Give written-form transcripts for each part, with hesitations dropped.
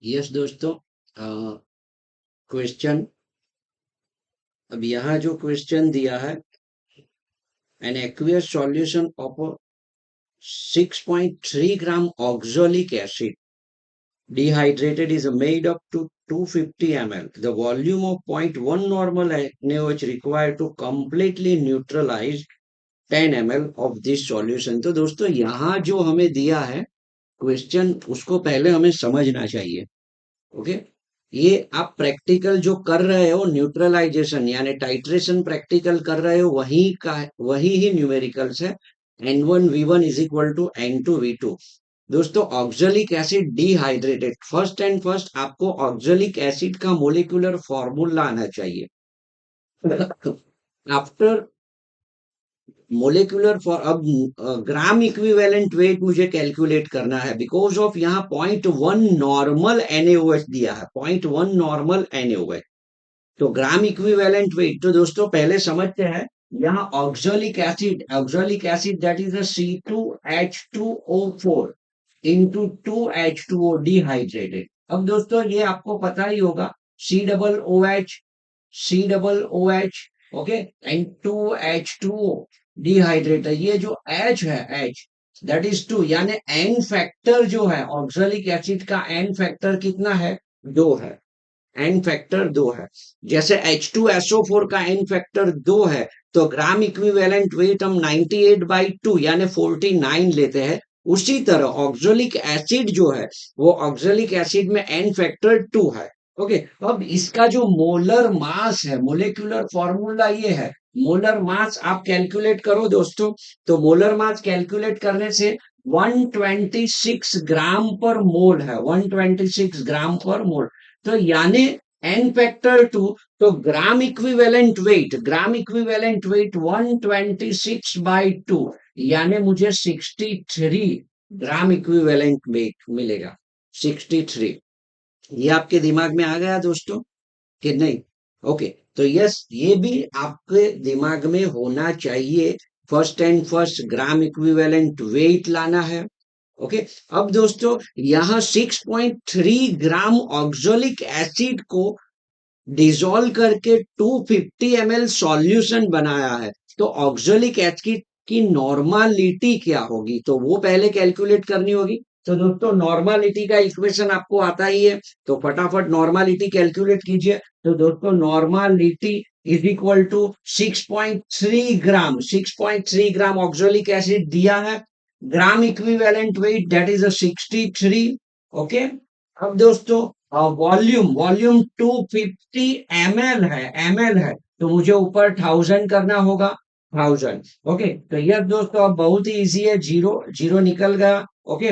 Yes दोस्तों, question अब यहाँ जो क्वेश्चन दिया है, an aqueous solution of 6.3 gram oxalic acid dehydrated is made up to 250 ml. The volume of 0.1 normal NaOH required to completely neutralize 10 ml of this solution. तो दोस्तों यहाँ जो हमें दिया है क्वेश्चन, उसको पहले हमें समझना चाहिए। ओके, ये आप प्रैक्टिकल जो कर रहे हो, न्यूट्रलाइजेशन यानी टाइट्रेशन प्रैक्टिकल कर रहे हो, वही ही न्यूमेरिकल्स है। N1V1 is equal to N2V2। दोस्तों oxalic acid dehydrated, first and first आपको ऑक्जेलिक एसिड का मोलिकुलर फॉर्मूला आना चाहिए। आफ्टर मोलिकुलर फॉर अब ग्राम इक्विवेलेंट वेट मुझे कैलकुलेट करना है, बिकॉज ऑफ यहाँ 0.1 नॉर्मल NaOH दिया है, 0.1 नॉर्मल NaOH। तो ग्राम इक्विवेलेंट वेट, तो दोस्तों पहले समझते हैं यहाँ oxalic acid that is C2H2O4 into 2H2O dehydrated. अब दोस्तों ये आपको पता ही होगा, C OOH okay and 2H2O dehydrated. ये जो H है, H दैट इज 2, यानी N फैक्टर जो है ऑक्जेलिक एसिड का, N फैक्टर कितना है? 2 है। N फैक्टर 2 है। जैसे H2SO4 का N फैक्टर 2 है, तो ग्राम इक्विवेलेंट वेट हम 98/2 यानी 49 लेते हैं। उसी तरह ऑक्जेलिक एसिड जो है, वो ऑक्जेलिक एसिड में N फैक्टर 2 है। ओके, अब इसका जो मोलर मास है, मोलिकुलर फॉर्मूला ये है। मोलर मास आप कैलकुलेट करो दोस्तों, तो मोलर मास कैलकुलेट करने से 126 ग्राम पर मोल है, 126 ग्राम पर मोल। तो यानी N फैक्टर 2, तो ग्राम इक्विवेलेंट वेट 126/2 यानी मुझे 63 ग्राम इक्विवेलेंट वेट मिलेगा, 63। ये आपके दिमाग में आ गया दोस्तों कि नहीं? ओके, तो यस, ये भी आपके दिमाग में होना चाहिए। First and first gram equivalent wait लाना है। ओके, अब दोस्तों यहाँ 6.3 ग्राम ऑक्जेलिक एसिड को डिसॉल्व करके 250 ml सॉल्यूशन बनाया है। तो ऑक्जेलिक एसिड की नॉर्मालिटी क्या होगी, तो वो पहले कैलकुलेट करनी होगी। तो दोस्तों नॉर्मालिटी का इक्वेशन आपको आता ही है, तो फटाफट नॉर्मालिटी कैलकुलेट कीजिए। तो दोस्तों normality is equal to 6.3 gram oxalic acid दिया है, gram equivalent weight that is 63। Okay, अब दोस्तों वॉल्यूम 250 ml है, तो मुझे ऊपर 1000 करना होगा, 1000। ओके, तो यह दोस्तों अब बहुत ही इजी है, जीरो जीरो निकल गया। ओके,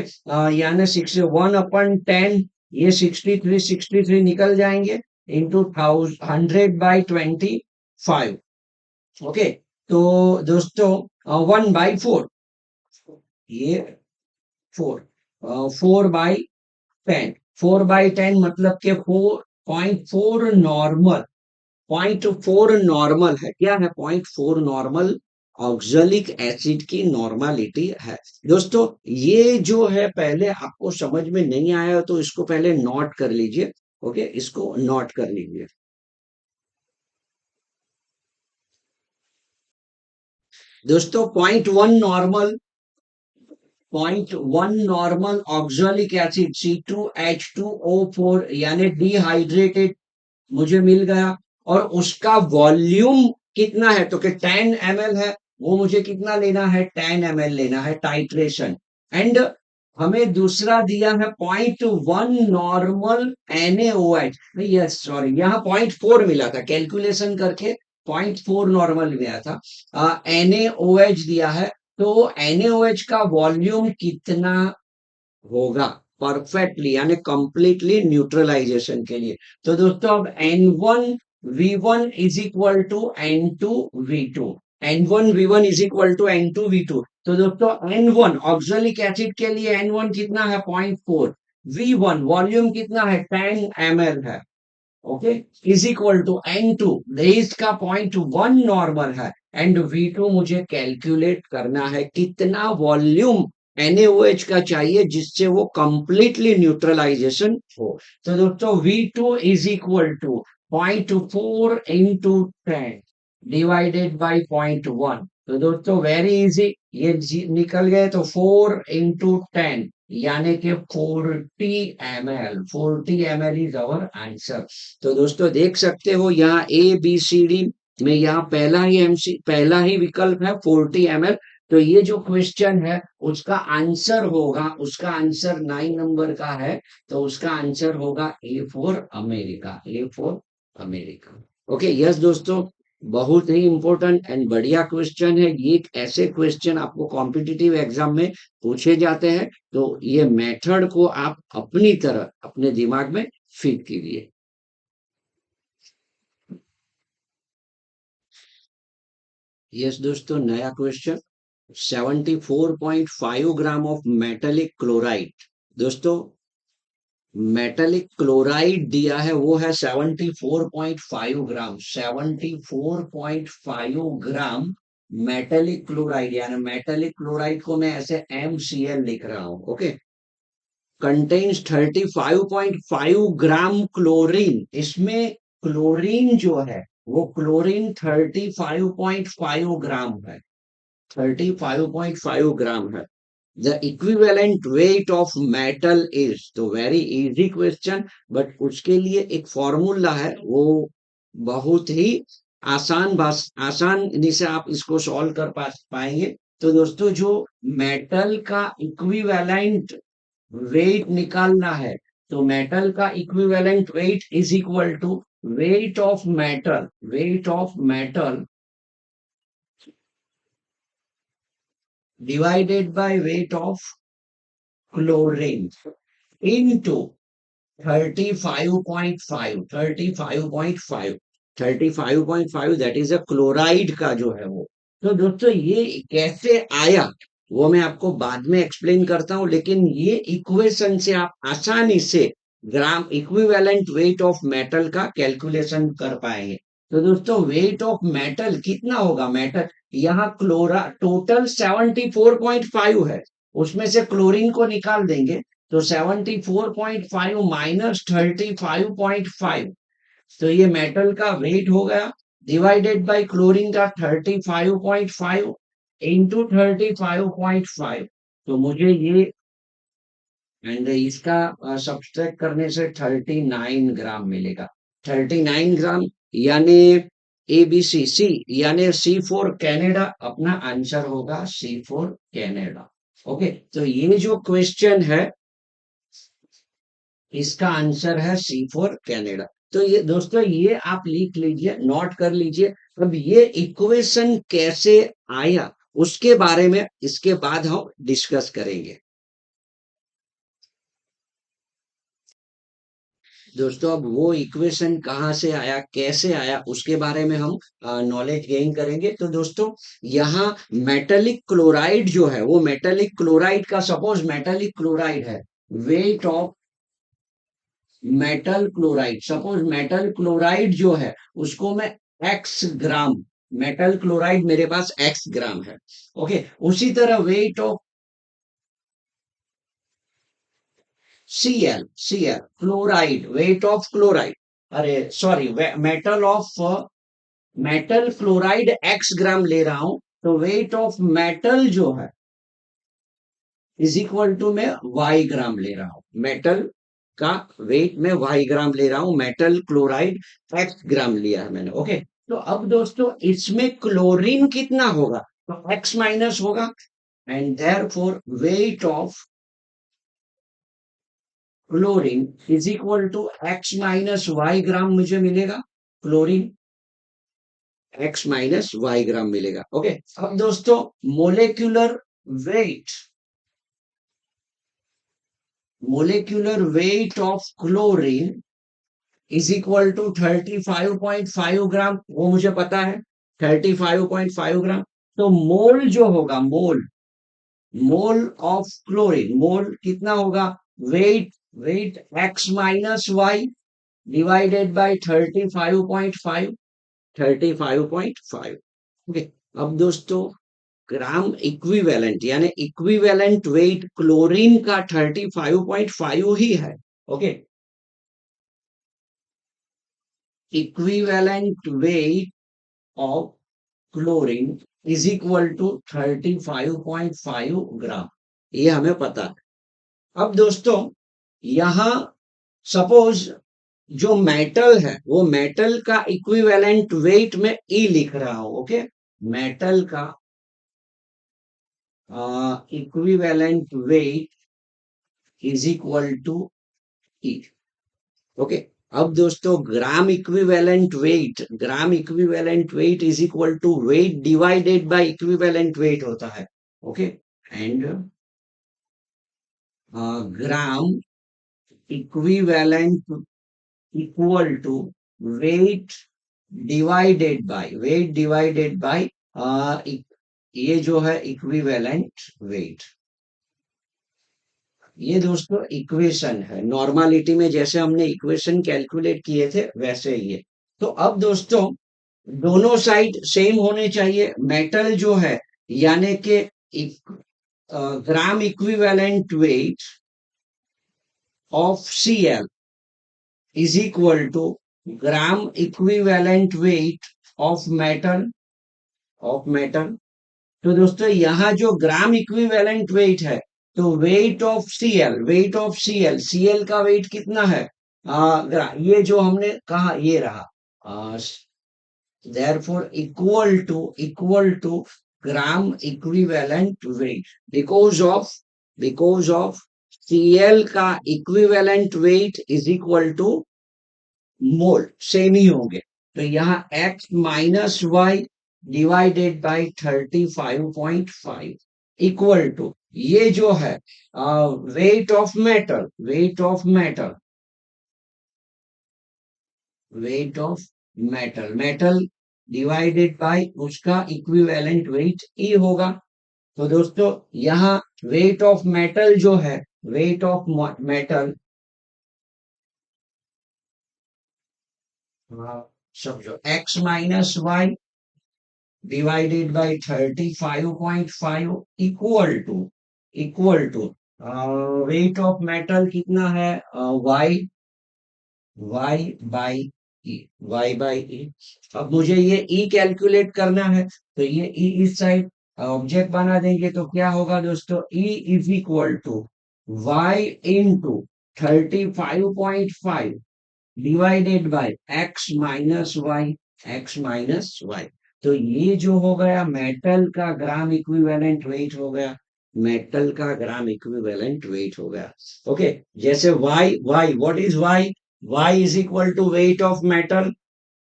यानी 1/10, ये 63 निकल जाएंगे इंटू 100/25। ओके, तो दोस्तों 1/4, ये 4/10, 4/10 मतलब के 4.4 नॉर्मल, 0.4 नॉर्मल है। क्या है? 0.4 नॉर्मल ऑक्जेलिक एसिड की नॉर्मालिटी है। दोस्तों ये जो है, पहले आपको समझ में नहीं आया तो इसको पहले नोट कर लीजिए। ओके, इसको नोट कर लीजिए दोस्तों। 0.1 नॉर्मल ऑक्जेलिक एसिड C2H2O4 यानी डिहाइड्रेटेड मुझे मिल गया, और उसका वॉल्यूम कितना है, तो कि 10 ml है, वो मुझे कितना लेना है? 10 ml लेना है, टाइट्रेशन। एंड हमें दूसरा दिया है 0.1 नॉर्मल NaOH, यस सॉरी, यहाँ 0.4 मिला था, कैलकुलेशन करके 0.4 नॉर्मल मिला था। NaOH दिया है, तो NaOH का वॉल्यूम कितना होगा परफेक्टली यानी कंप्लीटली न्यूट्रलाइजेशन के लिए? तो दोस्तों अब N1V1 is equal to N2V2, N1V1 is equal to N2V2। तो दोस्तों N1 ऑक्जेलिक एसिड के लिए N1 कितना है? 0.4। V1 वॉल्यूम कितना है? 10 ml है। Okay, is equal to N2, इसका 0.1 नॉर्मल है, एंड V2 मुझे कैलकुलेट करना है कितना वॉल्यूम NaOH का चाहिए जिससे वो कंप्लीटली न्यूट्रलाइजेशन हो। तो दोस्तों V2 is equal to 0.4 into 10 divided by 0.1। तो दोस्तों वेरी इजी, ये निकल गए तो 4 इंटू 10 यानी कि 40 ml। 40 ml is our answer. तो दोस्तों देख सकते हो यहाँ ABCD में यहाँ पहला ही विकल्प है 40 ml। तो ये जो क्वेश्चन है उसका आंसर 9 नंबर का है। तो उसका आंसर होगा A for America, A for America. Okay yes दोस्तों, बहुत ही इंपॉर्टेंट एंड बढ़िया क्वेश्चन है ये। ऐसे क्वेश्चन आपको कॉम्पिटिटिव एग्जाम में पूछे जाते हैं, तो ये मेथड को आप अपनी तरह अपने दिमाग में फिट कीजिए। यस दोस्तों, नया question 74.5 gram of metallic chloride. दोस्तों मेटेलिक क्लोराइड दिया है वो है 74.5 ग्राम। 74.5 ग्राम मेटेलिक क्लोराइड, यानी मेटेलिक क्लोराइड को मैं ऐसे MCl लिख रहा हूं। ओके, कंटेन्स 35.5 ग्राम क्लोरीन। इसमें क्लोरीन जो है वो क्लोरीन 35.5 ग्राम है। 35.5 ग्राम है। The equivalent weight of metal is, तो वेरी इजी क्वेश्चन, बट उसके लिए एक फॉर्मूला है, वो बहुत ही आसानी से आप इसको सॉल्व कर पाएंगे। तो दोस्तों जो मेटल का इक्विवेलेंट वेट निकालना है, तो मेटल का equivalent weight is equal to weight of metal divided by weight of chlorine into 35.5, 35.5 that is a chloride का जो है वो। तो दोस्तों ये कैसे आया वो मैं आपको बाद में एक्सप्लेन करता हूं, लेकिन ये इक्वेशन से आप आसानी से ग्राम इक्विवेलेंट वेट ऑफ मेटल का कैलकुलेशन कर पाएंगे। तो दोस्तों वेट ऑफ मेटल कितना होगा, मेटल यहाँ क्लोरा टोटल 74.5 है, उसमें से क्लोरीन को निकाल देंगे तो 74.5 माइनस 35.5, तो ये मेटल का वेट हो गया डिवाइडेड बाय क्लोरीन का 35.5 इंटू 35.5। तो मुझे ये एंड इसका सब्सट्रैक्ट करने से 39 ग्राम मिलेगा। 39 ग्राम यानी ABC यानी C4 कनाडा अपना आंसर होगा, C4 कनाडा। ओके, तो ये जो क्वेश्चन है इसका आंसर है C4 कनाडा। तो ये दोस्तों ये आप लिख लीजिए, नोट कर लीजिए। अब ये इक्वेशन कैसे आया उसके बारे में इसके बाद हम डिस्कस करेंगे। दोस्तों अब वो इक्वेशन कहाँ से आया कैसे आया उसके बारे में हम नॉलेज गेन करेंगे। तो दोस्तों यहाँ मेटेलिक क्लोराइड जो है वो मेटेलिक क्लोराइड का, सपोज मेटेलिक क्लोराइड है, weight of metal chloride, suppose metal chloride जो है उसको मैं एक्स ग्राम, मेटल क्लोराइड मेरे पास एक्स ग्राम है। ओके, उसी तरह wait of Cl chloride, weight of chloride, अरे सॉरी, मेटल क्लोराइड एक्स ग्राम ले रहा हूं, तो वेट ऑफ मेटल जो है इज इक्वल टू मैं वाई ग्राम ले रहा हूं। मेटल का वेट में वाई ग्राम ले रहा हूं, मेटल क्लोराइड एक्स ग्राम लिया है मैंने। ओके, तो अब दोस्तों इसमें क्लोरीन कितना होगा, तो एक्स माइनस होगा, and therefore weight of chlorine is equal to x minus y gram मुझे मिलेगा। Chlorine x minus y gram मिलेगा। ओके, अब दोस्तों molecular weight, molecular weight of chlorine is equal to 35.5 gram, वो मुझे पता है 35.5 ग्राम। तो मोल जो होगा, मोल ऑफ क्लोरीन, मोल कितना होगा, weight weight x minus y divided by 35.5, 35.5। Okay, अब दोस्तों ग्राम इक्विवेलेंट यानी इक्विवेलेंट वेट क्लोरीन का 35.5 ही है। Okay, equivalent weight of chlorine is equal to 35.5 gram, ये हमें पता है। अब दोस्तों यहां सपोज जो मेटल है वो मेटल का इक्विवेलेंट वेट में ई लिख रहा हूं। ओके, मेटल का equivalent weight is equal to E. Okay, अब दोस्तों gram equivalent weight is equal to weight divided by equivalent weight होता है। Okay, and gram equivalent equal to weight divided by ये जो है इक्विवेलेंट वेट। ये दोस्तों इक्वेशन है, नॉर्मलिटी में जैसे हमने इक्वेशन कैलकुलेट किए थे वैसे ही है। तो अब दोस्तों दोनों साइड सेम होने चाहिए। मेटल जो है यानी कि gram equivalent weight of Cl is equal to gram equivalent weight of metal. तो दोस्तों यहाँ जो ग्राम इक्विवेलेंट वेट है, तो वेट ऑफ Cl का वेट कितना है? ये जो हमने कहा ये रहा, therefore equal to gram equivalent weight, because of Cl का equivalent weight is equal to mole, same ही होंगे। तो यहाँ x minus y divided by 35.5 equal to ये जो है weight of metal divided by उसका इक्विवेलेंट वेट ई होगा। तो दोस्तों यहाँ वेट ऑफ मेटल जो है, वेट ऑफ मेटल समझो x minus y divided by 35.5 equal to weight of metal कितना है? Y by E. अब मुझे ये ई कैलकुलेट करना है, तो ये ई इस साइड ऑब्जेक्ट बना देंगे तो क्या होगा दोस्तों? E is equal to y into 35.5 divided by x minus y. तो ये जो हो गया मेटल का ग्राम इक्विवेलेंट वेट हो गया, मेटल का ग्राम इक्विवेलेंट वेट हो गया। ओके, जैसे y what is y is equal to weight of metal,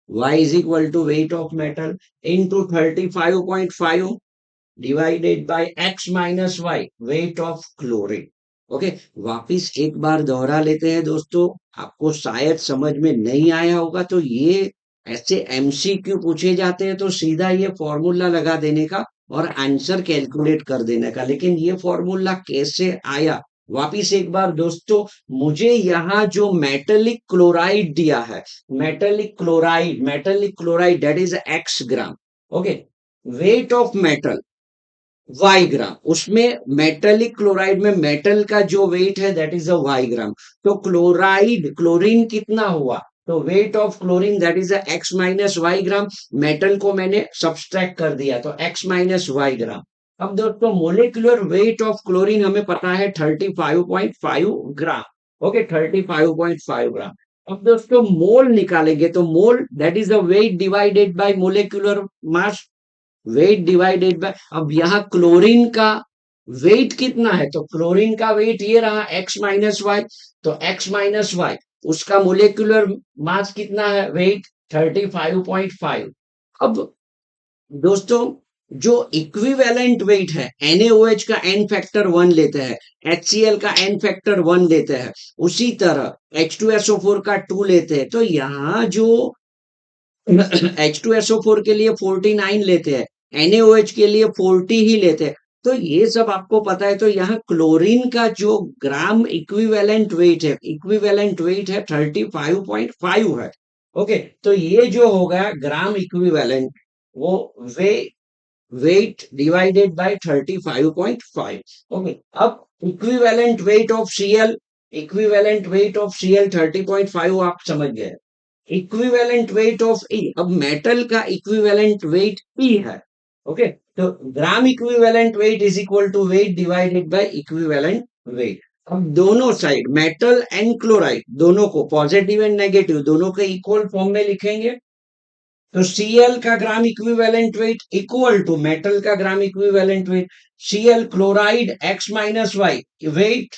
y is equal to weight of metal into 35.5 divided by x minus y weight of chlorine. Okay, वापिस एक बार दोहरा लेते हैं दोस्तों, आपको शायद समझ में नहीं आया होगा। तो ये ऐसे एमसीक्यू पूछे जाते हैं तो सीधा ये फॉर्मूला लगा देने का और आंसर कैलकुलेट कर देने का, लेकिन ये फॉर्मूला कैसे आया? वापिस एक बार दोस्तों, मुझे यहाँ जो मेटेलिक क्लोराइड दिया है, metallic chloride that is x gram. Okay, weight of metal y gram, उसमें मेटेलिक क्लोराइड में मेटल का जो वेट है that is a y gram. तो क्लोरीन कितना हुआ? तो weight of chlorine that is x minus y gram. Metal को मैंने सब्सट्रैक्ट कर दिया तो एक्स माइनस वाई ग्राम। अब दोस्तों मोलिकुलर वेट ऑफ क्लोरीन हमें पता है 35.5 ग्राम। ओके, 35.5 ग्राम। अब दोस्तों मोल निकालेंगे तो मोल that is the wait divided bye molecular mass, wait divided bye, अब यहाँ क्लोरीन का वेट कितना है? तो क्लोरीन का वेट ये रहा x माइनस वाई, तो x माइनस वाई उसका मोलिकुलर मास कितना है? वेट 35.5। अब दोस्तों जो इक्विवेलेंट वेट है NaOH का n फैक्टर 1 लेते हैं, HCl का n फैक्टर 1 लेते हैं, उसी तरह H2SO4 का 2 लेते हैं। तो यहाँ जो H2SO4 के लिए 49 लेते हैं, NaOH के लिए 40 ही लेते हैं। तो ये सब आपको पता है। तो यहाँ क्लोरीन का जो ग्राम इक्विवेलेंट वेट है 35.5 है। ओके, तो ये जो हो गया ग्राम इक्विवेलेंट, वो वे weight divided by 35.5. ओके, अब equivalent weight of Cl, equivalent weight of Cl 30.5 आप समझ गए। इक्विवेलेंट वेट ऑफ E, अब मेटल का इक्विवेलेंट वेट E है। ओके, तो gram equivalent weight is equal to weight divided by equivalent weight. अब दोनों साइड मेटल एंड क्लोराइड दोनों को पॉजिटिव एंड नेगेटिव दोनों के इक्वल फॉर्म में लिखेंगे। तो Cl का gram equivalent weight equal to metal का gram equivalent weight, Cl chloride x minus y weight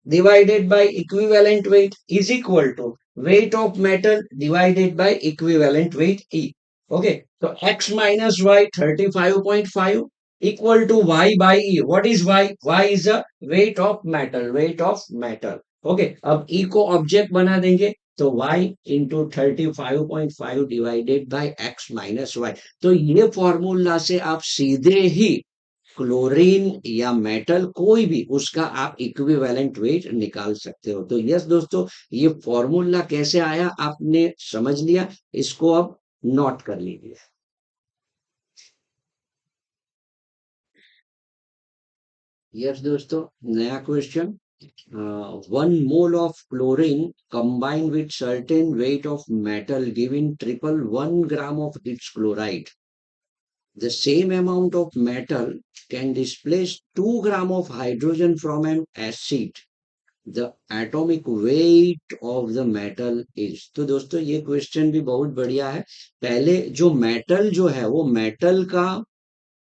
divided by equivalent weight is equal to weight of metal divided by equivalent weight E। Okay, तो x minus y 35.5 equal to y by E। What is y? y is a weight of metal, weight of metal. Okay, अब E को object बना देंगे, तो y into 35.5 divided by x minus y. तो ये formula से आप सीधे ही क्लोरीन या मेटल कोई भी उसका आप इक्विवेलेंट वेट निकाल सकते हो। तो यस दोस्तों, ये फॉर्मूला कैसे आया आपने समझ लिया, इसको अब नोट कर लीजिए। यस दोस्तों, नया question. One mole of chlorine combined with certain weight of metal giving triple 1 gram of its chloride. The same amount of metal can displace 2 gram of hydrogen from an acid. The atomic weight of the metal is। तो दोस्तों ये question भी बहुत बढ़िया है। पहले जो metal जो है वो मेटल का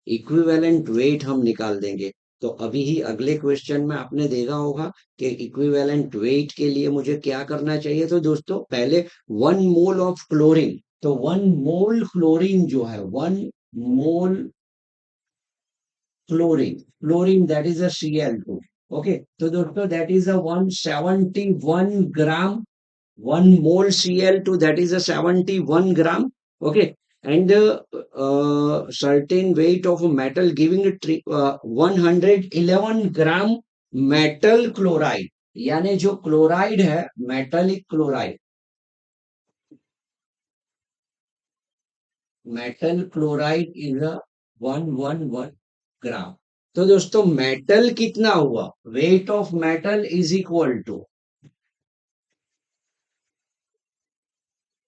इक्विवेलेंट वेट हम निकाल देंगे। तो अभी ही अगले क्वेश्चन में आपने देखा होगा कि इक्विवेलेंट वेट के लिए मुझे क्या करना चाहिए। तो दोस्तों पहले 1 मोल ऑफ क्लोरीन, तो 1 मोल क्लोरीन जो है 1 mole chlorine, chlorine that is a Cl2। Okay, तो दोस्तों that is a 171 gram, 1 mole Cl2 that is a 71 gram। Okay, and certain weight of a metal giving a 111 gram metal chloride, यानी जो chloride है metallic chloride, metal chloride is a 111 gram. तो दोस्तों metal कितना हुआ, weight of metal is equal to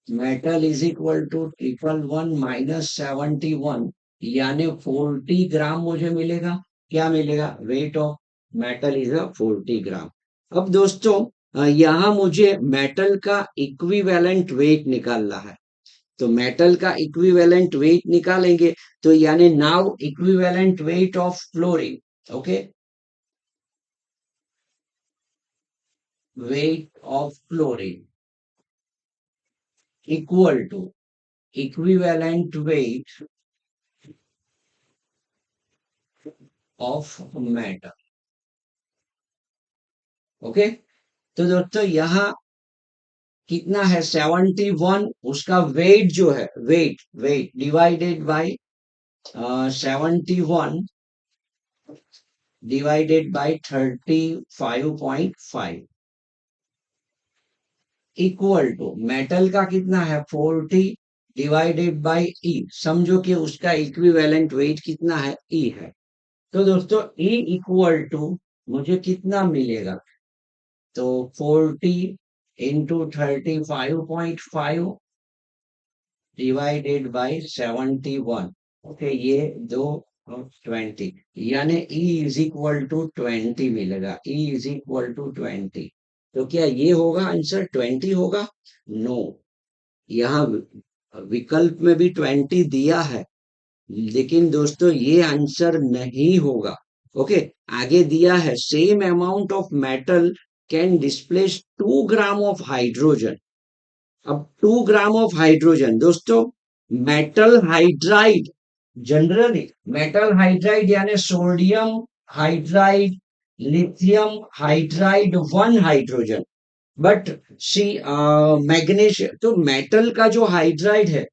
metal is equal to 111 minus 71, यानी 40 gram मुझे मिलेगा। क्या मिलेगा, weight of metal is a 40 gram. अब दोस्तों यहाँ मुझे मेटल का इक्विवेलेंट वेट निकालना है। तो मेटल का इक्विवेलेंट वेट निकालेंगे, तो यानी now equivalent weight of fluorine. Okay, weight of fluorine equal to equivalent weight of metal. Okay, तो दोस्तों यहाँ कितना है 71, उसका वेट जो है weight weight divided by 71 divided by 35.5 equal to metal का कितना है 40 डिवाइडेड बाय ई। समझो कि उसका इक्विवेलेंट वेट कितना है, ई है। तो दोस्तों ई इक्वल टू मुझे कितना मिलेगा, तो 40 इंटू 35.5 डिवाइडेड बाय 71। ओके, ये दो 20, यानी E इज इक्वल टू 20 मिलेगा। E is equal to 20। तो क्या ये होगा आंसर 20 होगा? नो, यहाँ विकल्प में भी 20 दिया है, लेकिन दोस्तों ये आंसर नहीं होगा। ओके, आगे दिया है same amount of metal can displace 2 gram of hydrogen. अब 2 ग्राम ऑफ हाइड्रोजन दोस्तों, metal hydride, generally metal hydride यानी sodium hydride, lithium hydride, 1 hydrogen. But see magnesium, तो मेटल का जो हाइड्राइड है,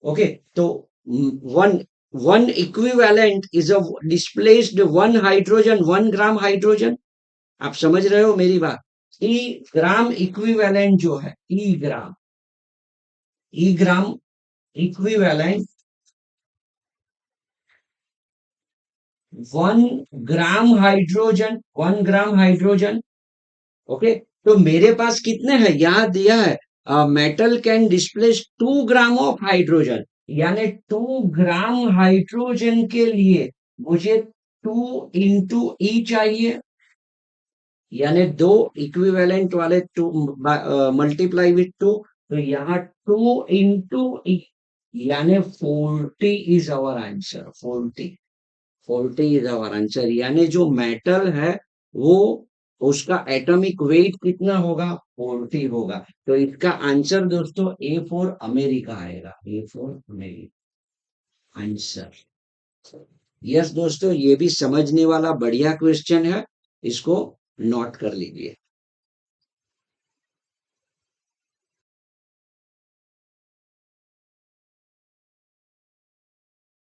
ओके, तो one one equivalent is a displaced 1 hydrogen, 1 gram hydrogen. आप समझ रहे हो मेरी बात? ई ग्राम इक्विवेलेंट जो है, E gram equivalent 1 gram hydrogen, 1 gram hydrogen. Okay, तो मेरे पास कितने हैं, यहां दिया है metal can displace 2 gram of hydrogen, यानी 2 ग्राम हाइड्रोजन के लिए मुझे 2 × E चाहिए, यानी दो इक्विवेलेंट वाले टू मल्टीप्लाई विथ टू, तो यहाँ 2 × E, यानी 40 is our answer, 40 is our answer, यानी जो मेटल है वो उसका एटॉमिक वेट कितना होगा, 40 होगा। तो इसका आंसर दोस्तों ए फॉर अमेरिका आएगा, A for America answer. Yes दोस्तों, ये भी समझने वाला बढ़िया क्वेश्चन है, इसको नोट कर लीजिए।